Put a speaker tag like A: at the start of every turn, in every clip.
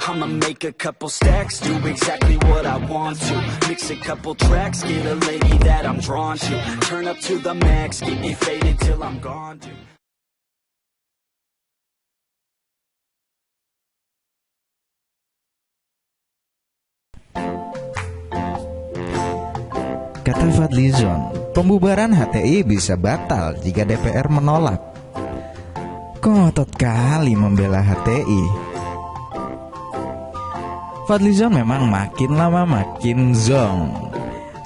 A: I'ma make a couple stacks, do exactly what I want to. Mix a couple tracks, get a lady that I'm drawn to. Turn up to the max, get me faded till I'm gone, dude.
B: Kata Fadlizon, pembubaran HTI bisa batal jika DPR menolak. Ngotot kali membela HTI. Fadlizon memang makin lama makin zong.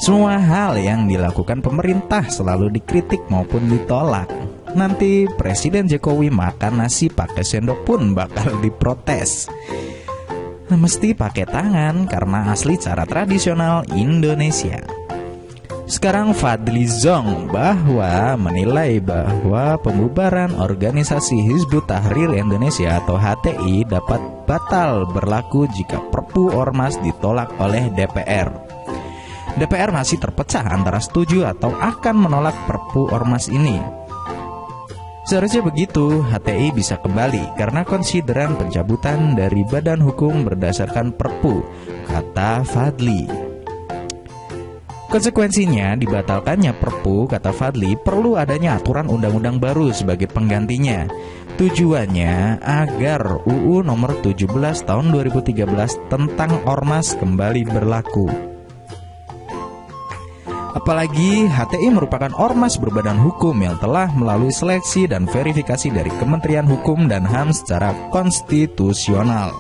B: Semua hal yang dilakukan pemerintah selalu dikritik maupun ditolak. Nanti Presiden Jokowi makan nasi pakai sendok pun bakal diprotes. Mesti pakai tangan karena asli cara tradisional Indonesia. Sekarang Fadlizon menilai bahwa pembubaran organisasi Hizbut Tahrir Indonesia atau HTI dapat batal berlaku jika Perpu Ormas ditolak oleh DPR. DPR masih terpecah antara setuju atau akan menolak Perpu Ormas ini. Seharusnya begitu, HTI bisa kembali karena konsideran pencabutan dari badan hukum berdasarkan Perpu, kata Fadli. Konsekuensinya dibatalkannya Perpu, kata Fadli, perlu adanya aturan undang-undang baru sebagai penggantinya. Tujuannya agar UU nomor 17 tahun 2013 tentang Ormas kembali berlaku. Apalagi HTI merupakan ormas berbadan hukum yang telah melalui seleksi dan verifikasi dari Kementerian Hukum dan HAM secara konstitusional.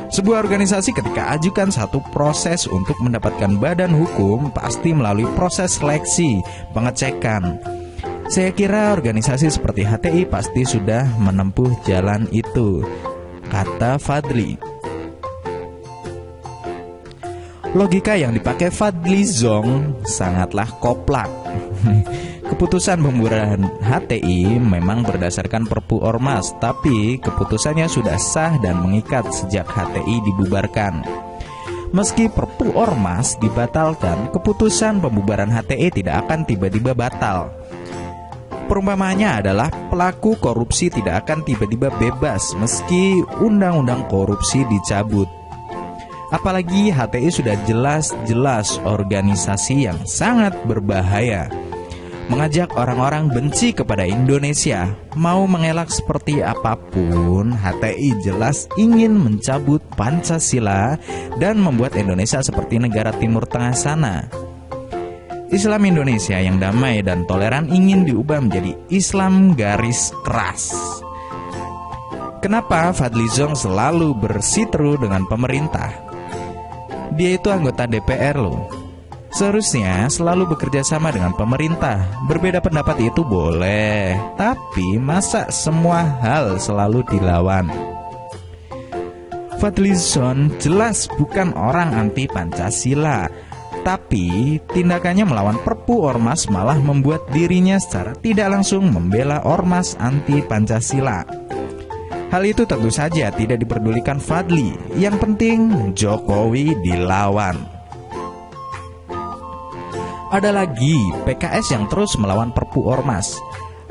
B: Sebuah organisasi ketika ajukan satu proses untuk mendapatkan badan hukum pasti melalui proses seleksi, pengecekan. Saya kira organisasi seperti HTI pasti sudah menempuh jalan itu, kata Fadli. Logika yang dipakai Fadlizon sangatlah koplak. Keputusan pembubaran HTI memang berdasarkan Perpu Ormas, tapi keputusannya sudah sah dan mengikat sejak HTI dibubarkan. Meski Perpu Ormas dibatalkan, keputusan pembubaran HTI tidak akan tiba-tiba batal. Perumpamaannya adalah pelaku korupsi tidak akan tiba-tiba bebas meski undang-undang korupsi dicabut. Apalagi HTI sudah jelas-jelas organisasi yang sangat berbahaya, mengajak orang-orang benci kepada Indonesia. Mau mengelak seperti apapun, HTI jelas ingin mencabut Pancasila dan membuat Indonesia seperti negara Timur Tengah sana. Islam Indonesia yang damai dan toleran ingin diubah menjadi Islam garis keras. Kenapa Fadlizon selalu bersiteru dengan pemerintah? Dia itu anggota DPR loh. Seharusnya selalu bekerja sama dengan pemerintah. Berbeda pendapat itu boleh, tapi masa semua hal selalu dilawan? Fadlizon jelas bukan orang anti Pancasila, tapi tindakannya melawan Perpu Ormas malah membuat dirinya secara tidak langsung membela Ormas anti Pancasila. Hal itu tentu saja tidak diperdulikan Fadli. Yang penting Jokowi dilawan. Ada lagi PKS yang terus melawan Perpu Ormas.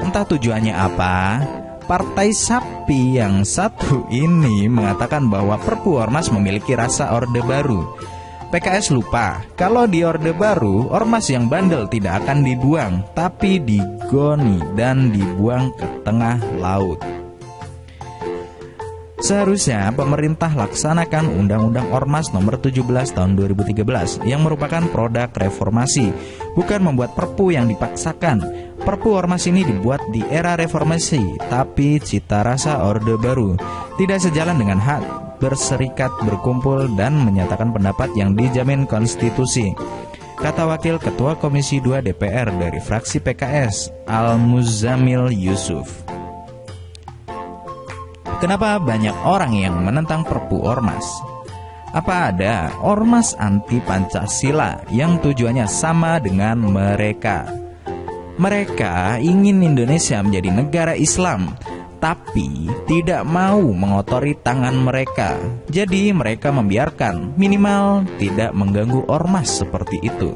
B: Entah tujuannya apa. Partai sapi yang satu ini mengatakan bahwa Perpu Ormas memiliki rasa Orde Baru. PKS lupa kalau di Orde Baru, ormas yang bandel tidak akan dibuang, tapi digoni dan dibuang ke tengah laut. Seharusnya pemerintah laksanakan Undang-Undang Ormas nomor 17 tahun 2013 yang merupakan produk reformasi, bukan membuat perpu yang dipaksakan. Perpu Ormas ini dibuat di era reformasi, tapi cita rasa Orde Baru, tidak sejalan dengan hak berserikat, berkumpul, dan menyatakan pendapat yang dijamin konstitusi, kata Wakil Ketua Komisi 2 DPR dari fraksi PKS, Al-Muzammil Yusuf. Kenapa banyak orang yang menentang Perpu Ormas? Apa ada ormas anti Pancasila yang tujuannya sama dengan mereka? Mereka ingin Indonesia menjadi negara Islam, tapi tidak mau mengotori tangan mereka. Jadi mereka membiarkan, minimal tidak mengganggu ormas seperti itu.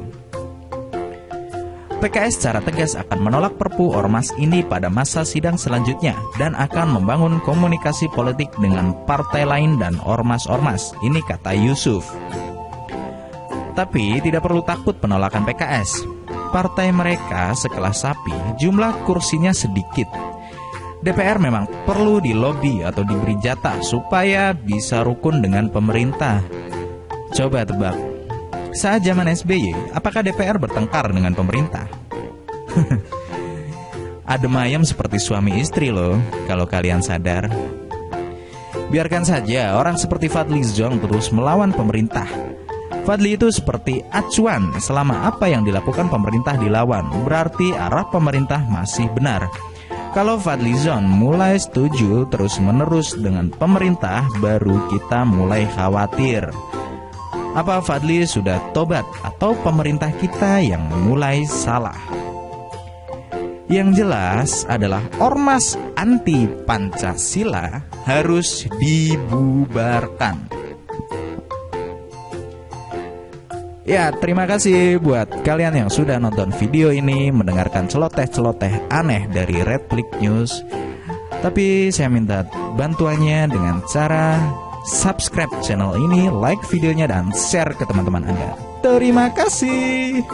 B: PKS secara tegas akan menolak Perpu Ormas ini pada masa sidang selanjutnya dan akan membangun komunikasi politik dengan partai lain dan ormas-ormas. Ini kata Yusuf. Tapi tidak perlu takut penolakan PKS. Partai mereka sekelas sapi, jumlah kursinya sedikit. DPR memang perlu dilobi atau diberi jatah supaya bisa rukun dengan pemerintah. Coba tebak, saat zaman SBY, apakah DPR bertengkar dengan pemerintah? Adem ayem seperti suami istri loh, kalau kalian sadar. Biarkan saja orang seperti Fadly Zon terus melawan pemerintah. Fadly itu seperti acuan, selama apa yang dilakukan pemerintah dilawan, berarti arah pemerintah masih benar. Kalau Fadly Zon mulai setuju terus-menerus dengan pemerintah, baru kita mulai khawatir. Apa Fadly sudah tobat atau pemerintah kita yang mulai salah? Yang jelas adalah ormas anti Pancasila harus dibubarkan. Ya, terima kasih buat kalian yang sudah nonton video ini, mendengarkan celoteh-celoteh aneh dari Redflix News. Tapi saya minta bantuannya dengan cara subscribe channel ini, like videonya, dan share ke teman-teman Anda. Terima kasih.